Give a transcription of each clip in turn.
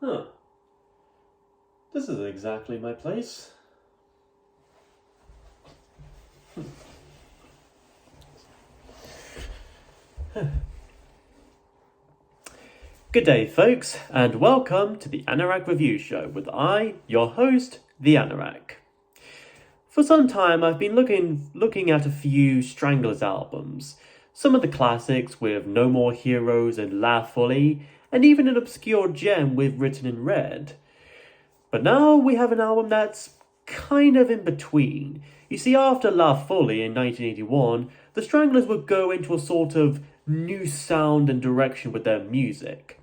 Huh. This isn't exactly my place. Good day, folks, and welcome to the Anorak Review Show with your host, the Anorak. For some time, I've been looking at a few Stranglers albums, some of the classics with No More Heroes and Laugh Fully, and even an obscure gem with Written in Red. But now we have an album that's kind of in between. You see, after Laugh Fully in 1981, the Stranglers would go into a sort of new sound and direction with their music.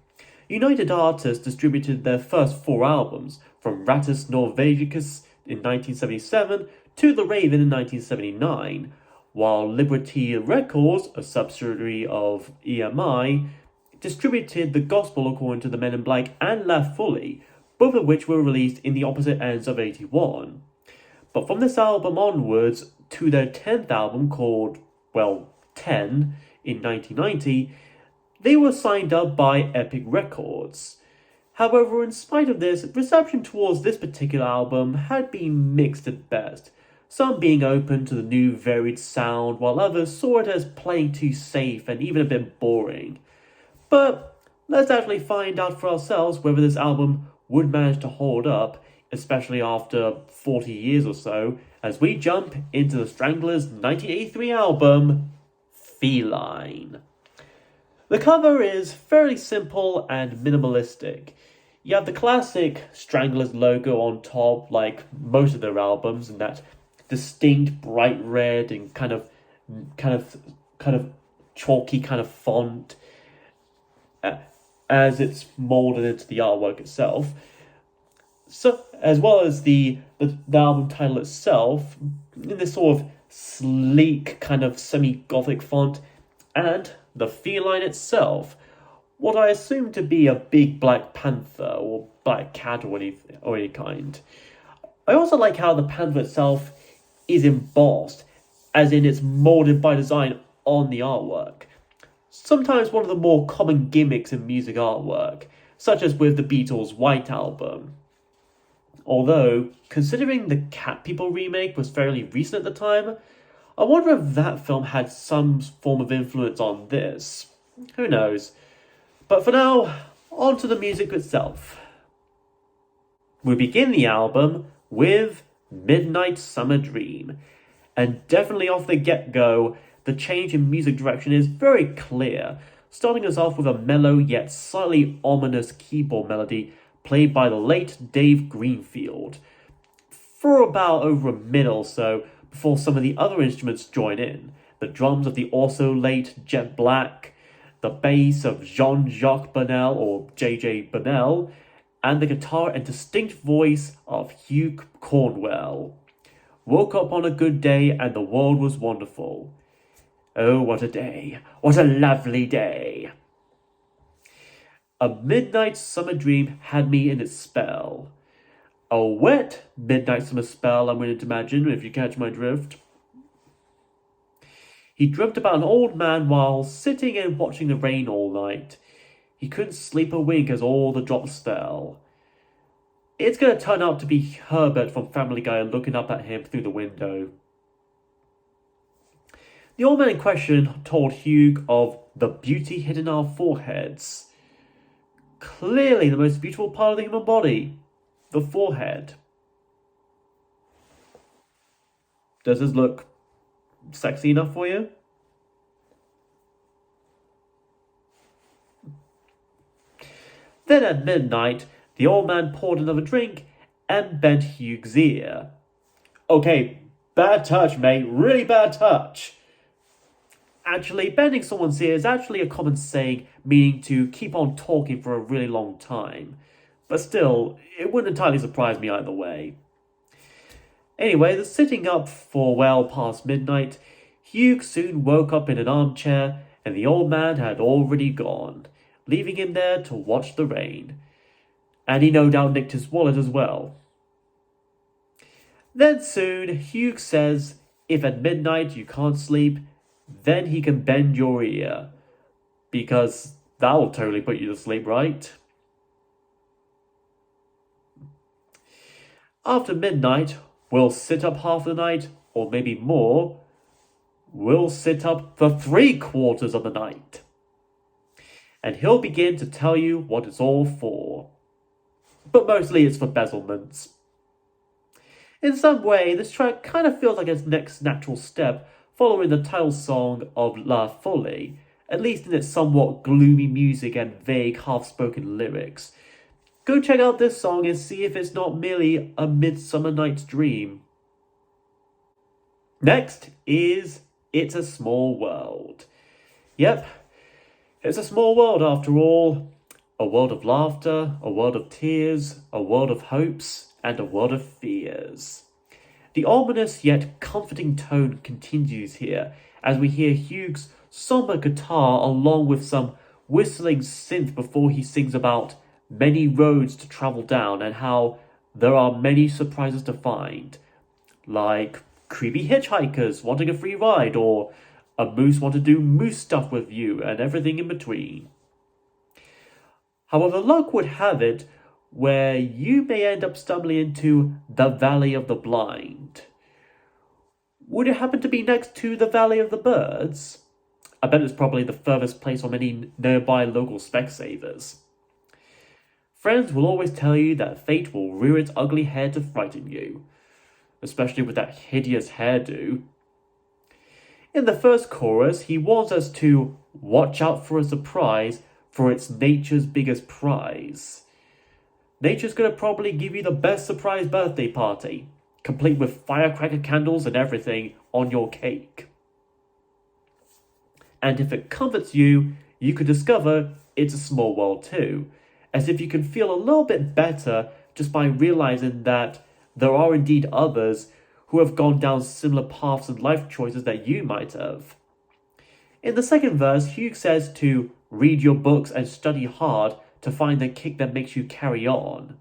United Artists distributed their first four albums, from Rattus Norvegicus in 1977 to The Raven in 1979, while Liberty Records, a subsidiary of EMI, distributed The Gospel According to the Men in Black and Laugh Fully, both of which were released in the opposite ends of 81. But from this album onwards to their 10th album called, 10, in 1990, they were signed up by Epic Records. However, in spite of this, reception towards this particular album had been mixed at best, some being open to the new varied sound, while others saw it as playing too safe and even a bit boring. But let's actually find out for ourselves whether this album would manage to hold up, especially after 40 years or so, as we jump into the Stranglers' 1983 album, Feline. The cover is fairly simple and minimalistic. You have the classic Stranglers logo on top, like most of their albums, in that distinct bright red and kind of chalky kind of font, as it's molded into the artwork itself. So, as well as the album title itself, in this sort of sleek kind of semi-gothic font, and the feline itself, what I assume to be a big black panther or black cat or any kind. I also like how the panther itself is embossed, as in it's molded by design on the artwork. Sometimes one of the more common gimmicks in music artwork, such as with the Beatles' White Album. Although, considering the Cat People remake was fairly recent at the time, I wonder if that film had some form of influence on this. Who knows? But for now, on to the music itself. We begin the album with Midnight Summer Dream. And definitely off the get-go, the change in music direction is very clear, starting us off with a mellow yet slightly ominous keyboard melody played by the late Dave Greenfield, for about over a minute or so before some of the other instruments join in. The drums of the also late Jet Black, the bass of Jean-Jacques Bonnel or J.J. Bonnel, and the guitar and distinct voice of Hugh Cornwell. Woke up on a good day and the world was wonderful. Oh, what a day. What a lovely day. A midnight summer dream had me in its spell. A wet midnight summer spell, I'm willing to imagine, if you catch my drift. He dreamt about an old man while sitting and watching the rain all night. He couldn't sleep a wink as all the drops fell. It's going to turn out to be Herbert from Family Guy looking up at him through the window. The old man in question told Hugh of the beauty hidden in our foreheads. Clearly the most beautiful part of the human body. The forehead. Does this look sexy enough for you? Then at midnight, the old man poured another drink and bent Hugh's ear. Okay, bad touch, mate. Really bad touch. Actually, bending someone's ear is actually a common saying meaning to keep on talking for a really long time. But still, it wouldn't entirely surprise me either way. Anyway, the sitting up for well past midnight, Hugh soon woke up in an armchair and the old man had already gone, leaving him there to watch the rain. And he no doubt nicked his wallet as well. Then soon, Hugh says, if at midnight you can't sleep, then he can bend your ear. Because that'll totally put you to sleep, right? After midnight, we'll sit up half the night, or maybe more. We'll sit up for 3/4 of the night. And he'll begin to tell you what it's all for. But mostly it's for bezelments. In some way, this track kind of feels like its next natural step following the title song of La Folie, at least in its somewhat gloomy music and vague half-spoken lyrics. Go check out this song and see if it's not merely a Midsummer Night's Dream. Next is It's a Small World. Yep, it's a small world after all. A world of laughter, a world of tears, a world of hopes, and a world of fears. The ominous yet comforting tone continues here as we hear Hugh's somber guitar along with some whistling synth before he sings about many roads to travel down and how there are many surprises to find, like creepy hitchhikers wanting a free ride or a moose want to do moose stuff with you and everything in between. However, luck would have it where you may end up stumbling into the Valley of the Blind. Would it happen to be next to the Valley of the Birds? I bet it's probably the furthest place from any nearby local Specsavers. Friends will always tell you that fate will rear its ugly head to frighten you, especially with that hideous hairdo. In the first chorus, he warns us to watch out for a surprise, for it's nature's biggest prize. Nature's gonna probably give you the best surprise birthday party, complete with firecracker candles and everything on your cake. And if it comforts you, you could discover it's a small world too, as if you can feel a little bit better just by realizing that there are indeed others who have gone down similar paths and life choices that you might have. In the second verse, Hugh says to read your books and study hard to find the kick that makes you carry on.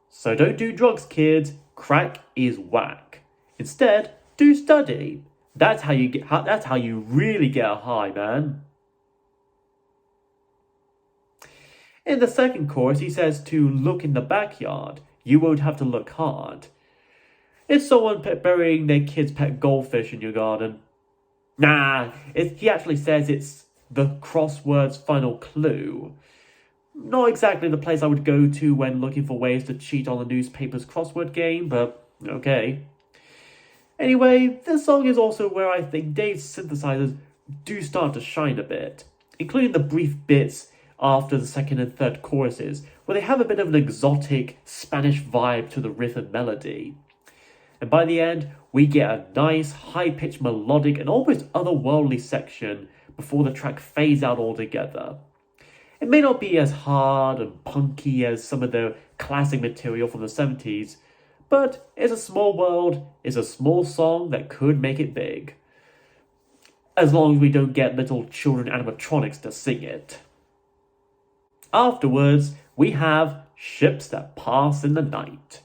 So don't do drugs, kids. Crack is whack. Instead, do study. That's how you really get a high, man. In the second chorus, he says to look in the backyard. You won't have to look hard. It's someone burying their kid's pet goldfish in your garden. Nah, he actually says it's the crossword's final clue. Not exactly the place I would go to when looking for ways to cheat on the newspaper's crossword game, but okay. Anyway, this song is also where I think Dave's synthesizers do start to shine a bit, including the brief bits after the second and third choruses, where they have a bit of an exotic Spanish vibe to the riff and melody. And by the end, we get a nice, high-pitched melodic and almost otherworldly section before the track fades out altogether. It may not be as hard and punky as some of the classic material from the 70s, but It's a Small World is a small song that could make it big. As long as we don't get little children animatronics to sing it. Afterwards, we have Ships That Pass in the Night.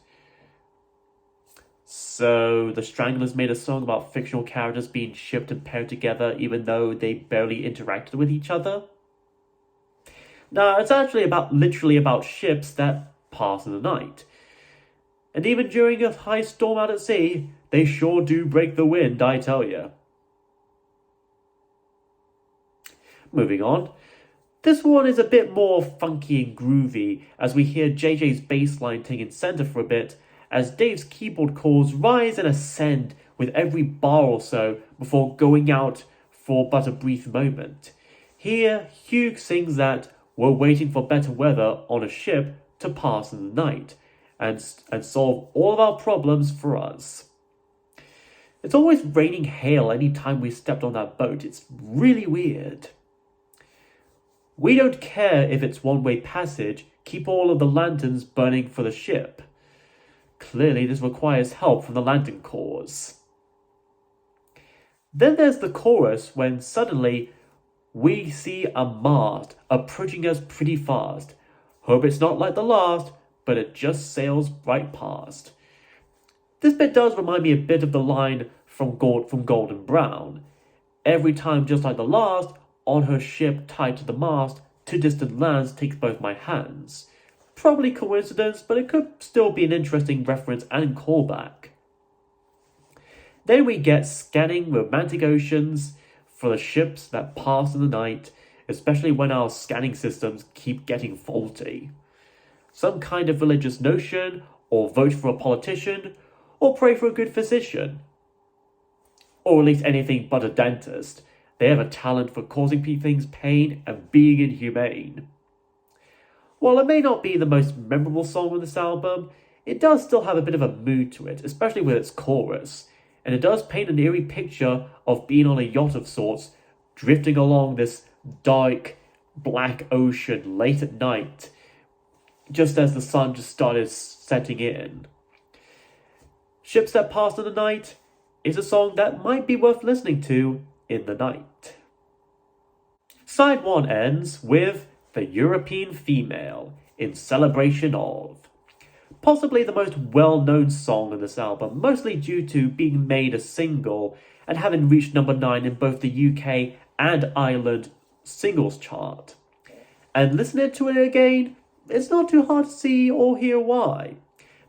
So, the Stranglers made a song about fictional characters being shipped and paired together even though they barely interacted with each other? No, it's actually literally about ships that pass in the night. And even during a high storm out at sea, they sure do break the wind, I tell ya. Moving on. This one is a bit more funky and groovy as we hear JJ's bass line taking center for a bit as Dave's keyboard chords rise and ascend with every bar or so before going out for but a brief moment. Here, Hugh sings that we're waiting for better weather on a ship to pass in the night and solve all of our problems for us. It's always raining hail any time we stepped on that boat. It's really weird. We don't care if it's one-way passage. Keep all of the lanterns burning for the ship. Clearly, this requires help from the lantern corps. Then there's the chorus when suddenly we see a mast approaching us pretty fast. Hope it's not like the last, but it just sails right past. This bit does remind me a bit of the line from Golden Brown. Every time, just like the last, on her ship tied to the mast, to distant lands takes both my hands. Probably coincidence, but it could still be an interesting reference and callback. Then we get scanning romantic oceans for the ships that pass in the night, especially when our scanning systems keep getting faulty. Some kind of religious notion, or vote for a politician, or pray for a good physician. Or at least anything but a dentist. They have a talent for causing things pain and being inhumane. While it may not be the most memorable song on this album, it does still have a bit of a mood to it, especially with its chorus, and it does paint an eerie picture of being on a yacht of sorts, drifting along this dark, black ocean late at night, just as the sun just started setting in. Ships That Pass in the Night is a song that might be worth listening to in the night. Side 1 ends with The European Female, in celebration of. Possibly the most well-known song on this album, mostly due to being made a single and having reached number 9 in both the UK and Ireland singles chart. And listening to it again, it's not too hard to see or hear why.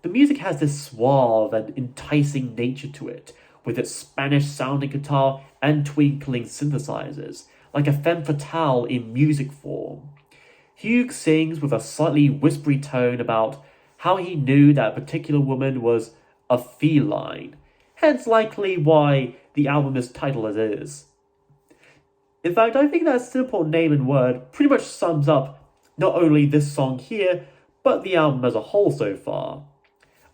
The music has this suave and enticing nature to it, with its Spanish-sounding guitar and twinkling synthesizers, like a femme fatale in music form. Hugh sings with a slightly whispery tone about how he knew that a particular woman was a feline, hence likely why the album is titled as it is. In fact, I think that simple name and word pretty much sums up not only this song here, but the album as a whole so far.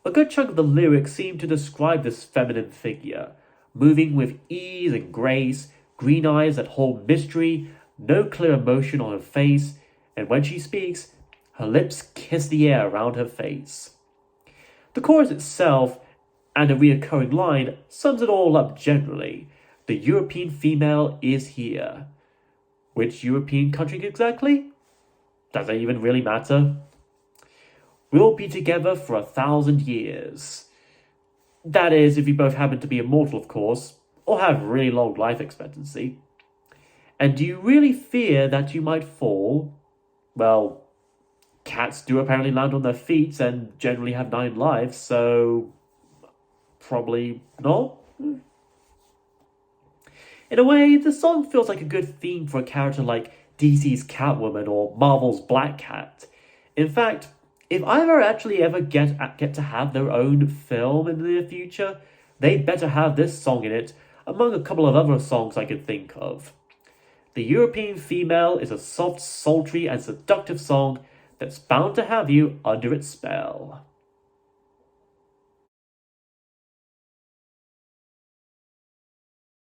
A good chunk of the lyrics seem to describe this feminine figure, moving with ease and grace, green eyes that hold mystery, no clear emotion on her face, and when she speaks, her lips kiss the air around her face. The chorus itself, and a reoccurring line, sums it all up generally. The European female is here. Which European country exactly? Does it even really matter? We'll be together for 1,000 years. That is, if you both happen to be immortal, of course, or have really long life expectancy. And do you really fear that you might fall? Well, cats do apparently land on their feet and generally have 9 lives, so probably not. In a way, the song feels like a good theme for a character like DC's Catwoman or Marvel's Black Cat. In fact, if either actually ever get to have their own film in the near future, they'd better have this song in it, among a couple of other songs I could think of. The European Female is a soft, sultry, and seductive song that's bound to have you under its spell.